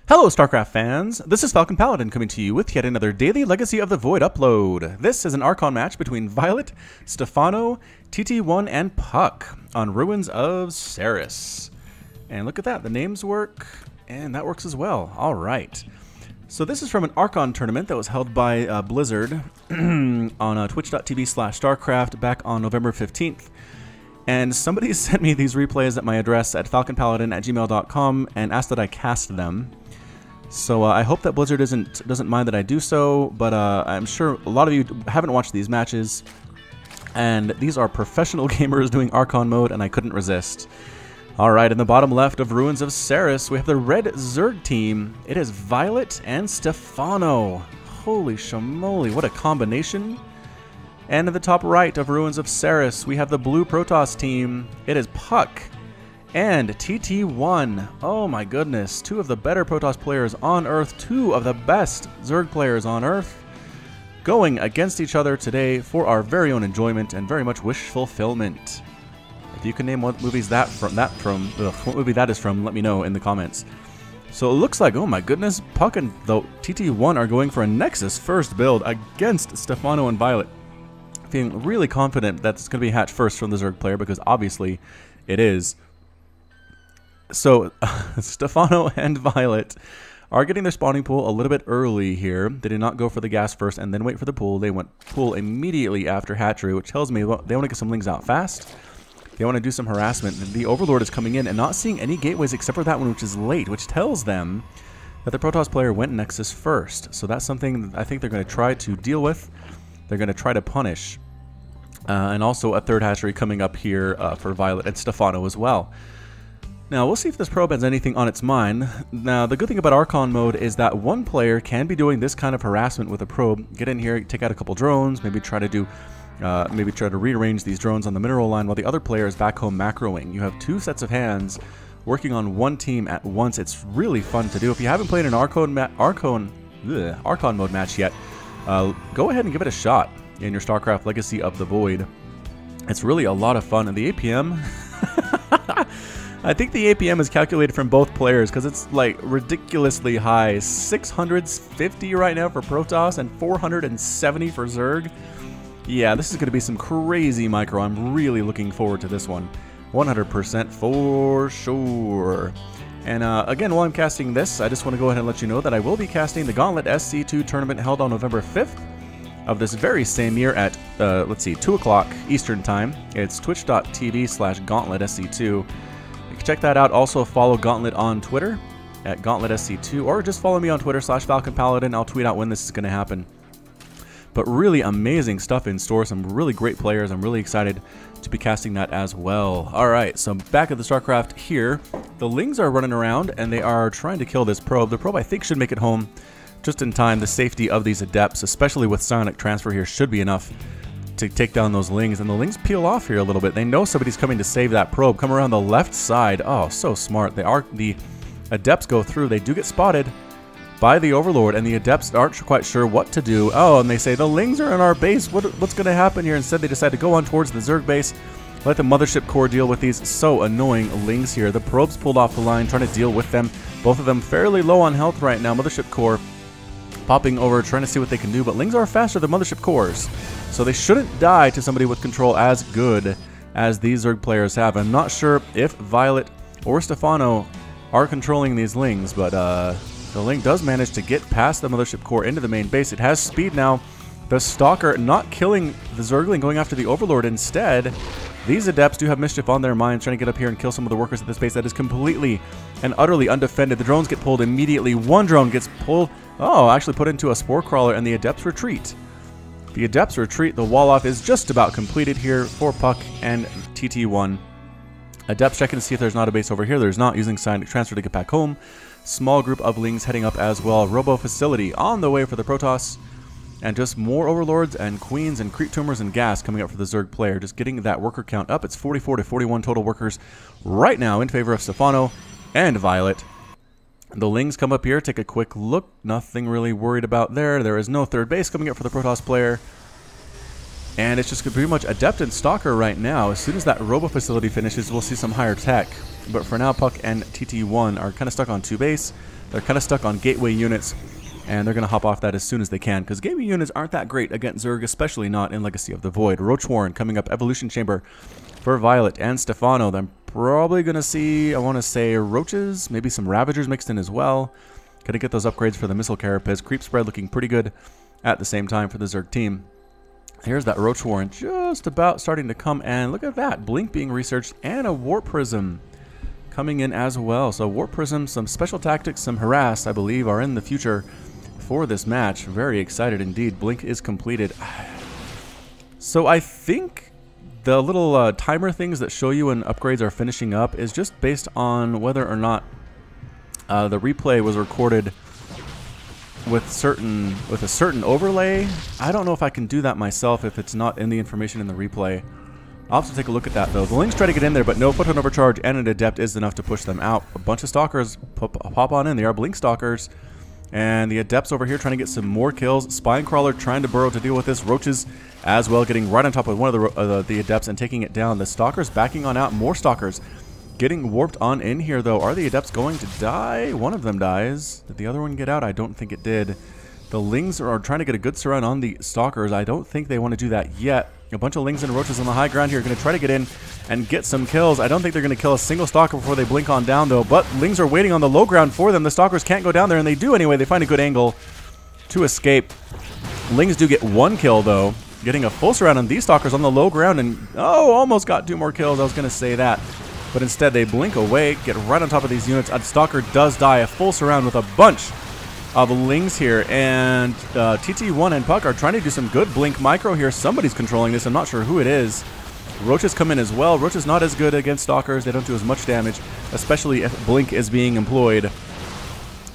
Hello StarCraft fans, this is Falcon Paladin coming to you with yet another daily Legacy of the Void upload. This is an Archon match between viOLet, Stephano, TT1, and puCK on Ruins of Seras. And look at that, the names work, and that works as well. Alright. So this is from an Archon tournament that was held by Blizzard on twitch.tv/StarCraft back on November 15th. And somebody sent me these replays at my address at falconpaladin@gmail.com and asked that I cast them. So I hope that Blizzard doesn't mind that I do so, but I'm sure a lot of you haven't watched these matches. And these are professional gamers doing Archon mode, and I couldn't resist. Alright, in the bottom left of Ruins of Seras, we have the red Zerg team. It is viOLet and Stephano. Holy shamoly, what a combination. And in the top right of Ruins of Seras, we have the blue Protoss team. It is puCK and TT1. Oh my goodness, two of the better Protoss players on Earth, two of the best Zerg players on Earth, going against each other today for our very own enjoyment and very much wish fulfillment. If you can name what movie that is from, let me know in the comments. So it looks like, oh my goodness, puCK and the TT1 are going for a Nexus first build against Stephano and viOLet. Feeling really confident that it's going to be hatch first from the Zerg player, because obviously it is. So Stephano and viOLet are getting their spawning pool a little bit early here. They did not go for the gas first and then wait for the pool. They went pool immediately after hatchery, which tells me they want to get some lings out fast. They want to do some harassment. The Overlord is coming in and not seeing any gateways except for that one, which is late, which tells them that the Protoss player went Nexus first. So that's something I think they're going to try to deal with. They're going to try to punish. And also a third hatchery coming up here for viOLet and Stephano as well. Now, we'll see if this probe has anything on its mind. Now, the good thing about Archon mode is that one player can be doing this kind of harassment with a probe. Get in here, take out a couple drones, maybe try to rearrange these drones on the mineral line while the other player is back home macroing. You have two sets of hands working on one team at once. It's really fun to do. If you haven't played an Archon mode match yet, go ahead and give it a shot in your StarCraft Legacy of the Void. It's really a lot of fun. And the APM... I think the APM is calculated from both players because it's like ridiculously high. 650 right now for Protoss and 470 for Zerg. Yeah, this is going to be some crazy micro. I'm really looking forward to this one. 100% for sure. And again, while I'm casting this, I just want to go ahead and let you know that I will be casting the Gauntlet SC2 tournament held on November 5th of this very same year at, let's see, 2 o'clock Eastern Time. It's twitch.tv/GauntletSC2. You can check that out. Also follow Gauntlet on Twitter at GauntletSC2, or just follow me on Twitter /FalconPaladin. I'll tweet out when this is going to happen. But really amazing stuff in store, some really great players. I'm really excited to be casting that as well. Alright, so back at the StarCraft here, the Lings are running around and they are trying to kill this probe. The probe I think should make it home just in time. The safety of these Adepts, especially with Psionic Transfer here, should be enough to take down those Lings. And the Lings peel off here a little bit. They know somebody's coming to save that probe. Come around the left side. Oh, so smart. The Adepts go through. They do get spotted by the Overlord, and the Adepts aren't quite sure what to do. Oh, and they say, the Lings are in our base. What's going to happen here? Instead, they decide to go on towards the Zerg base. Let the Mothership Core deal with these so annoying Lings here. The probes pulled off the line, trying to deal with them. Both of them fairly low on health right now. Mothership Core popping over, trying to see what they can do, but Lings are faster than Mothership Cores, so they shouldn't die to somebody with control as good as these Zerg players have. I'm not sure if viOLet or Stephano are controlling these Lings, but the Ling does manage to get past the Mothership Core into the main base. It has speed now. The Stalker not killing the Zergling, going after the Overlord instead. These Adepts do have mischief on their minds, trying to get up here and kill some of the workers at this base that is completely and utterly undefended. The drones get pulled immediately. One drone gets pulled, actually put into a Spore Crawler, and the Adepts retreat. The Adepts retreat. The wall off is just about completed here for puCK and TT1. Adepts checking to see if there's not a base over here. There's not, using Psionic Transfer to get back home. Small group of Lings heading up as well. Robo Facility on the way for the Protoss. And just more Overlords and Queens and Creep Tumors and Gas coming up for the Zerg player. Just getting that worker count up. It's 44 to 41 total workers right now in favor of Stephano and viOLet. The Lings come up here, take a quick look. Nothing really worried about there. There is no third base coming up for the Protoss player. And it's just pretty much Adept and Stalker right now. As soon as that Robo Facility finishes, we'll see some higher tech. But for now, puCK and TT1 are kind of stuck on 2 base. They're kind of stuck on gateway units. And they're going to hop off that as soon as they can. Because gateway units aren't that great against Zerg, especially not in Legacy of the Void. Roach Warren coming up, Evolution Chamber for viOLet and Stephano. I'm probably going to see, I want to say, Roaches, maybe some Ravagers mixed in as well. Going to get those upgrades for the Missile Carapace. Creep Spread looking pretty good at the same time for the Zerg team. Here's that Roach Warren just about starting to come, and look at that. Blink being researched, and a Warp Prism coming in as well. So Warp Prism, some special tactics, some harass, I believe, are in the future for this match. Very excited indeed. Blink is completed. So I think the little timer things that show you when upgrades are finishing up is just based on whether or not the replay was recorded with a certain overlay. I don't know if I can do that myself if it's not in the information in the replay. I'll have to take a look at that though. The Lings try to get in there, but no photon overcharge and an Adept is enough to push them out. A bunch of Stalkers pop on in. They are Blink Stalkers. And the Adepts over here trying to get some more kills. Spinecrawler trying to burrow to deal with this. Roaches as well getting right on top of one of the Adepts and taking it down. The Stalkers backing on out. More Stalkers getting warped on in here though. Are the Adepts going to die? One of them dies. Did the other one get out? I don't think it did. The Lings are trying to get a good surround on the Stalkers. I don't think they want to do that yet. A bunch of Lings and Roaches on the high ground here. Going to try to get in and get some kills. I don't think they're going to kill a single Stalker before they blink on down though. But Lings are waiting on the low ground for them. The Stalkers can't go down there, and they do anyway. They find a good angle to escape. Lings do get 1 kill though. Getting a full surround on these Stalkers on the low ground, and oh, almost got 2 more kills. I was going to say that. But instead they blink away, get right on top of these units. A Stalker does die. A full surround with a bunch of Lings here, and TT1 and puCK are trying to do some good blink micro here. Somebody's controlling this. I'm not sure who it is. Roaches come in as well. Roaches not as good against Stalkers. They don't do as much damage, especially if blink is being employed.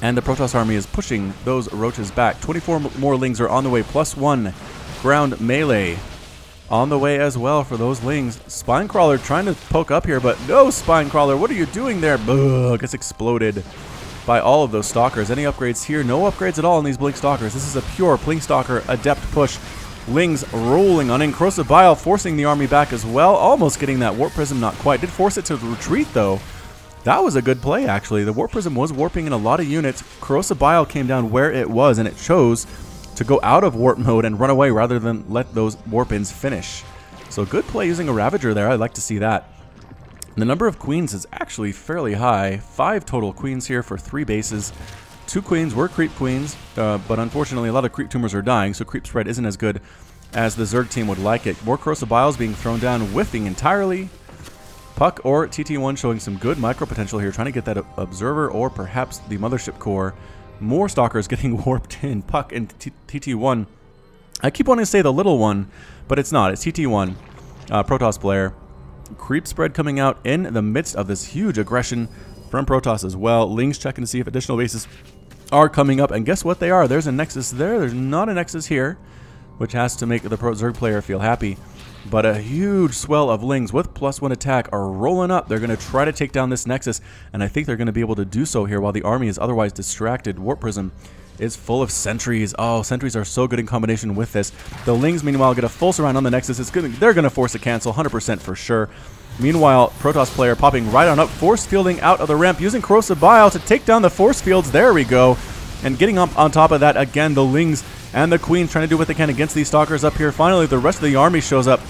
And the Protoss army is pushing those Roaches back. 24 more Lings are on the way, +1 ground melee on the way as well for those Lings. Spinecrawler trying to poke up here, but no, Spinecrawler, what are you doing there? Ugh, gets exploded by all of those Stalkers. Any upgrades here? No upgrades at all on these Blink Stalkers. This is a pure Blink Stalker Adept push. Lings rolling on in. Corrosive Bile forcing the army back as well. Almost getting that Warp Prism, not quite. Did force it to retreat though. That was a good play actually. The Warp Prism was warping in a lot of units. Corrosive Bile came down where it was, and it chose to go out of warp mode and run away rather than let those warp-ins finish. So good play using a Ravager there. I'd like to see that. The number of queens is actually fairly high. 5 total queens here for 3 bases. 2 queens were creep queens, but unfortunately a lot of creep tumors are dying, so creep spread isn't as good as the Zerg team would like it. More Corrosive Biles being thrown down, whiffing entirely. puCK or TT1 showing some good micro potential here, trying to get that Observer or perhaps the Mothership Core. More Stalkers getting warped in. puCK and TT1. I keep wanting to say the little one, but it's not. It's TT1, Protoss player. Creep spread coming out in the midst of this huge aggression from Protoss as well. Lings checking to see if additional bases are coming up, and guess what they are? There's a Nexus there. There's not a Nexus here, which has to make the Zerg player feel happy. But a huge swell of Lings with +1 attack are rolling up. They're going to try to take down this Nexus, and I think they're going to be able to do so here while the army is otherwise distracted. Warp Prism is full of sentries. Oh, sentries are so good in combination with this. The Lings, meanwhile, get a full surround on the Nexus. They're going to force a cancel, 100% for sure. Meanwhile, Protoss player popping right on up, force fielding out of the ramp, using Corrosive Bile to take down the force fields. There we go. And getting up on top of that, again, the Lings and the Queens trying to do what they can against these Stalkers up here. Finally, the rest of the army shows up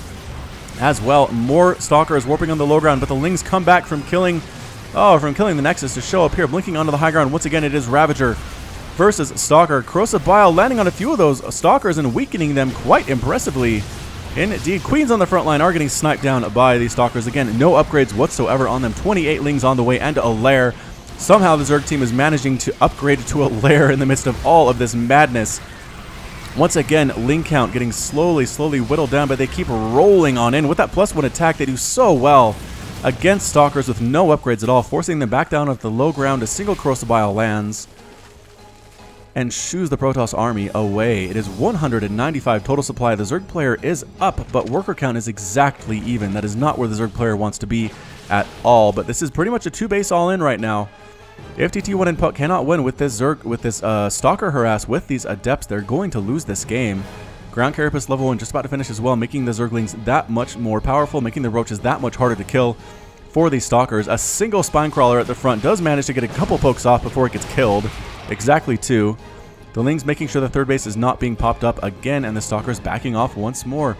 as well. More Stalkers warping on the low ground, but the Lings come back from killing the Nexus to show up here, blinking onto the high ground. Once again, it is Ravager versus Stalker. Corrosive Bile landing on a few of those Stalkers and weakening them quite impressively. Indeed, Queens on the front line are getting sniped down by these Stalkers. Again, no upgrades whatsoever on them. 28 Lings on the way and a lair. Somehow the Zerg team is managing to upgrade to a lair in the midst of all of this madness. Once again, Ling count getting slowly whittled down, but they keep rolling on in. With that +1 attack, they do so well against Stalkers with no upgrades at all, forcing them back down at the low ground. A single Corrosive Bile lands and shoos the Protoss army away. It is 195 total supply. The Zerg player is up, but worker count is exactly even. That is not where the Zerg player wants to be at all, but this is pretty much a 2-base all-in right now. If TT1 and puCK cannot win with this Stalker harass with these Adepts, they're going to lose this game. Ground Carapace level 1 just about to finish as well, making the Zerglings that much more powerful, making the Roaches that much harder to kill for these Stalkers. A single Spine Crawler at the front does manage to get a couple pokes off before it gets killed. Exactly 2. The Lings making sure the third base is not being popped up again, and the Stalkers backing off once more.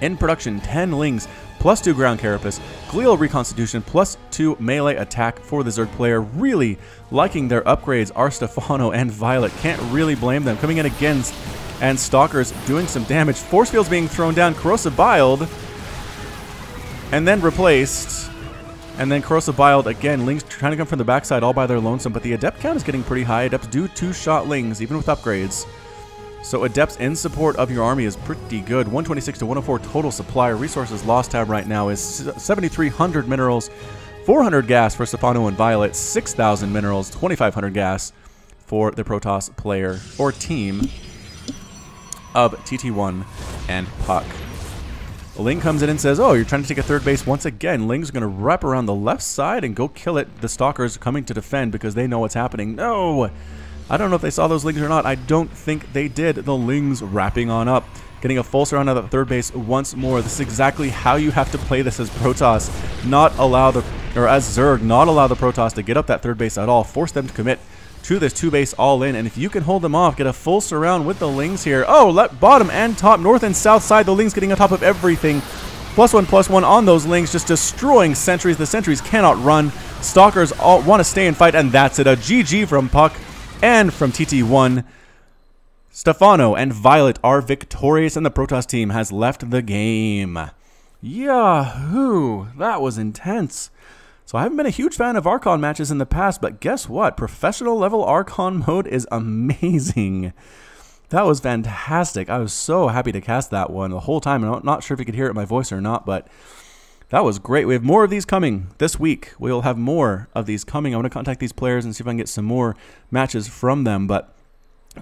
In production, 10 Lings, plus 2 Ground Carapace, Glial Reconstitution, plus 2 melee attack for the Zerg player. Really liking their upgrades are Stephano and viOLet. Can't really blame them. Coming in against, and Stalkers doing some damage. Force Fields being thrown down, Corrosive Bile, and then replaced. And then Corrosive Bile again, Lings trying to come from the backside all by their lonesome, but the Adept count is getting pretty high. Adepts do 2-shot Lings, even with upgrades. So Adepts in support of your army is pretty good. 126 to 104 total supply. Resources lost tab right now is 7,300 minerals, 400 gas for Stephano and viOLet, 6,000 minerals, 2,500 gas for the Protoss player or team of TT1 and puCK. Ling comes in and says, oh, you're trying to take a third base once again. Ling's going to wrap around the left side and go kill it. The Stalkers coming to defend because they know what's happening. No! I don't know if they saw those Lings or not. I don't think they did. The Lings wrapping on up. Getting a full surround of the third base once more. This is exactly how you have to play this as Protoss. Not allow the, or as Zerg, not allow the Protoss to get up that third base at all. Force them to commit to this 2-base all-in, and if you can hold them off, get a full surround with the Lings here. Oh, left, bottom, and top, north and south side, the Lings getting on top of everything. +1/+1 on those Lings, just destroying sentries. The sentries cannot run. Stalkers all want to stay and fight, and that's it. A GG from puCK and from TT1. Stephano and viOLet are victorious, and the Protoss team has left the game. Yahoo! That was intense. So I haven't been a huge fan of Archon matches in the past, but guess what? Professional level Archon mode is amazing. That was fantastic. I was so happy to cast that one the whole time. I'm not sure if you could hear it in my voice or not, but that was great. We have more of these coming this week. We'll have more of these coming. I want to contact these players and see if I can get some more matches from them, but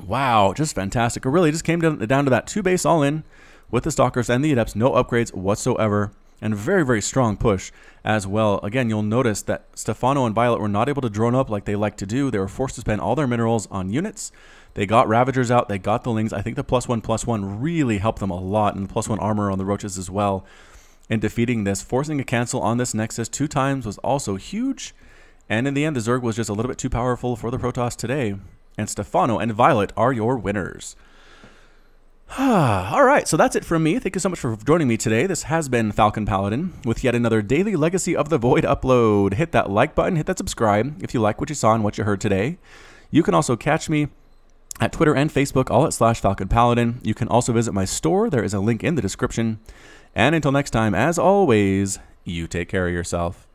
wow, just fantastic. It really just came down to that 2-base all-in with the Stalkers and the Adepts. No upgrades whatsoever. And very, very strong push as well. Again, you'll notice that Stephano and viOLet were not able to drone up like they like to do. They were forced to spend all their minerals on units. They got Ravagers out. They got the Lings. I think the +1/+1 really helped them a lot. And the +1 armor on the Roaches as well in defeating this. Forcing a cancel on this Nexus 2 times was also huge. And in the end, the Zerg was just a little bit too powerful for the Protoss today. And Stephano and viOLet are your winners. All right, so that's it from me. Thank you so much for joining me today. This has been Falcon Paladin with yet another daily Legacy of the Void upload. Hit that like button, hit that subscribe if you like what you saw and what you heard today. You can also catch me at Twitter and Facebook, all at /Falcon Paladin. You can also visit my store. There is a link in the description. And until next time, as always, you take care of yourself.